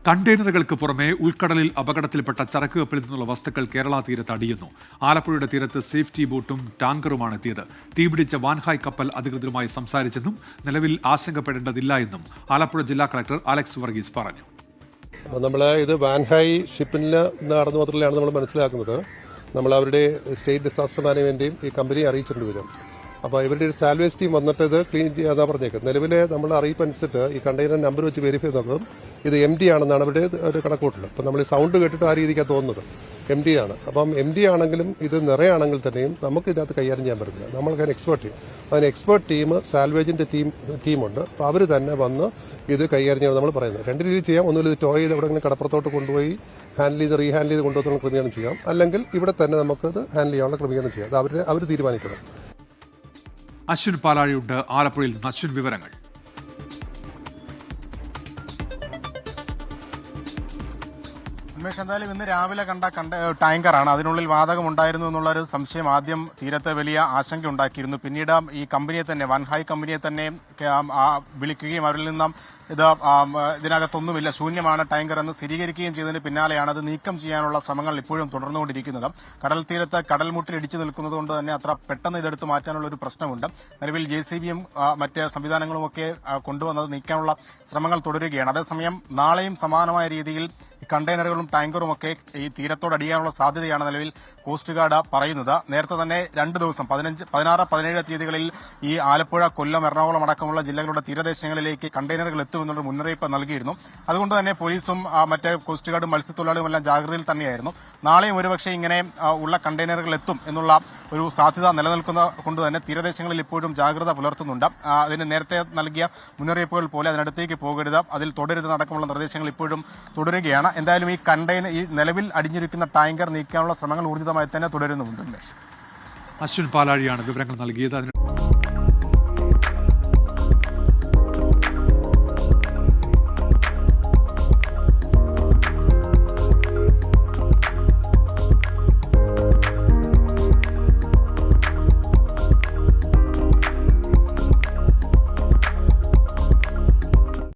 കണ്ടെയ്നറുകൾക്ക് പുറമെ ഉൾക്കടലിൽ അപകടത്തിൽപ്പെട്ട ചരക്ക് കപ്പലിൽ നിന്നുള്ള വസ്തുക്കൾ കേരള തീരത്ത് അടിയുന്നു. ആലപ്പുഴയുടെ തീരത്ത് സേഫ്റ്റി ബോട്ടും ടാങ്കറുമാണ് എത്തിയത്. തീപിടിച്ച വാൻഹായ് കപ്പൽ അധികൃതരുമായി സംസാരിച്ചെന്നും നിലവിൽ ആശങ്കപ്പെടേണ്ടതില്ല എന്നും ആലപ്പുഴ ജില്ലാ കളക്ടർ അലക്സ് വർഗീസ് പറഞ്ഞു. ഇത് വാൻഹായ് ഷിപ്പിൽ നടന്നു മാത്രമല്ലാണ് നമ്മൾ മനസ്സിലാക്കുന്നത്. നമ്മൾ അവരുടെ സ്റ്റേറ്റ് ഡിസാസ്റ്റർ മാനേജ്മെന്റിനെയും ഈ കമ്പനിയെ അറിയിച്ചിട്ടുണ്ട് വരും. അപ്പോൾ ഇവരുടെ ഒരു സാൽവേജ് ടീം വന്നിട്ട് ഇത് ക്ലീൻ ചെയ്യാതാ പറഞ്ഞേക്കുന്നത്. നിലവിലെ നമ്മൾ അറിയിപ്പ് അനുസരിച്ച് ഈ കണ്ടെയ്നർ നമ്പർ വെച്ച് വെരിഫൈ നോക്കും ഇത് MD ആണെന്നാണ് അവരുടെ ഒരു കണക്കൂട്ടൽ. അപ്പം നമ്മൾ ഈ സൗണ്ട് കേട്ടിട്ട് ആ രീതിക്കാണ് തോന്നുന്നത് MD ആണ്. അപ്പം MD ആണെങ്കിലും ഇത് നിറയാണെങ്കിൽ തന്നെയും നമുക്ക് ഇതിനകത്ത് കൈകാര്യം ചെയ്യാൻ പറ്റില്ല. നമ്മൾക്ക് എക്സ്പേർട്ട് ടീം, അതിന് എക്സ്പേർട്ട് ടീം സാൽവേജിന്റെ ടീമുണ്ട്. അപ്പോൾ അവർ തന്നെ വന്ന് ഇത് കൈകാര്യം ചെയ്യാൻ നമ്മൾ പറയുന്നത്. രണ്ട് രീതിയിൽ ചെയ്യാം. ഒന്നുമില്ല, ഇത് ടോ ചെയ്ത് എവിടെയെങ്കിലും കടപ്പുറത്തോട്ട് കൊണ്ടുപോയി റീഹാൻഡിൽ ചെയ്ത് കൊണ്ടുപോകുന്ന ക്രമീകരണം ചെയ്യാം. അല്ലെങ്കിൽ ഇവിടെ തന്നെ നമുക്കത് ഹാൻഡിൽ ചെയ്യാനുള്ള ക്രമീകരണം ചെയ്യാം. അത് അവർ തീരുമാനിക്കണം. അശ്വിൻ പാലാഴിയുണ്ട് ആലപ്പുഴയിൽ നിന്ന്. അശ്വിൻ, വിവരങ്ങൾ. ഉന്മേഷ്, എന്തായാലും ഇന്ന് രാവിലെ കണ്ട ടാങ്കറാണ്. അതിനുള്ളിൽ വാതകം ഉണ്ടായിരുന്നു എന്നുള്ളൊരു സംശയം ആദ്യം തീരത്ത് വലിയ ആശങ്ക ഉണ്ടാക്കിയിരുന്നു. പിന്നീട് ഈ കമ്പനിയെ തന്നെ, വാൻഹായ് കമ്പനിയെ തന്നെ വിളിക്കുകയും അവരിൽ നിന്നും ഇതിനകത്തൊന്നുമില്ല, ശൂന്യമാണ് ടാങ്കർ എന്ന് സ്ഥിരീകരിക്കുകയും ചെയ്തതിന് പിന്നാലെയാണ് അത് നീക്കം ചെയ്യാനുള്ള ശ്രമങ്ങൾ ഇപ്പോഴും തുടർന്നുകൊണ്ടിരിക്കുന്നത്. കടൽ തീരത്ത് കടൽമുട്ടിൽ ഇടിച്ചു നിൽക്കുന്നതുകൊണ്ട് തന്നെ അത്ര പെട്ടെന്ന് ഇതെടുത്ത് മാറ്റാനുള്ള ഒരു പ്രശ്നമുണ്ട്. നിലവിൽ JCBയും മറ്റ് സംവിധാനങ്ങളുമൊക്കെ കൊണ്ടുവന്നത് നീക്കാനുള്ള ശ്രമങ്ങൾ തുടരുകയാണ്. അതേസമയം നാളെയും സമാനമായ രീതിയിൽ കണ്ടെയ്നറുകളും ടാങ്കറും ഒക്കെ ഈ തീരത്തോടടിയാനുള്ള സാധ്യതയാണ് നിലവിൽ കോസ്റ്റ് ഗാർഡ് പറയുന്നത്. നേരത്തെ തന്നെ 2 ദിവസം 16, 17 തീയതികളിൽ ഈ ആലപ്പുഴ, കൊല്ലം, എറണാകുളം അടക്കമുള്ള ജില്ലകളുടെ തീരദേശങ്ങളിലേക്ക് കണ്ടെയ്നറുകൾ എത്തുമെന്നുള്ള മുന്നറിയിപ്പ് നൽകിയിരുന്നു. അതുകൊണ്ട് തന്നെ പോലീസും മറ്റ് കോസ്റ്റ് ഗാർഡും മത്സ്യത്തൊഴിലാളികളും എല്ലാം ജാഗ്രതയിൽ തന്നെയായിരുന്നു. നാളെയും ഒരുപക്ഷെ ഇങ്ങനെ ഉള്ള കണ്ടെയ്നറുകൾ എത്തും എന്നുള്ള ഒരു സാധ്യത നിലനിൽക്കുന്ന കൊണ്ട് തന്നെ തീരദേശങ്ങളിൽ ഇപ്പോഴും ജാഗ്രത പുലർത്തുന്നുണ്ട്. അതിന് നേരത്തെ നൽകിയ മുന്നറിയിപ്പുകൾ പോലെ അതിനടുത്തേക്ക് പോകരുത്, അതിൽ തുടരുത് അടക്കമുള്ള നിർദ്ദേശങ്ങൾ ഇപ്പോഴും തുടരുകയാണ്. എന്തായാലും ഈ നിലവിൽ അടിഞ്ഞിരിക്കുന്ന ടാങ്കർ നീക്കാനുള്ള ശ്രമങ്ങൾ ഊർജിതമായി തന്നെ തുടരുന്നുണ്ട്. അശ്വിൻ പാലാഴിയാണ് വിവരങ്ങൾ നൽകിയത്.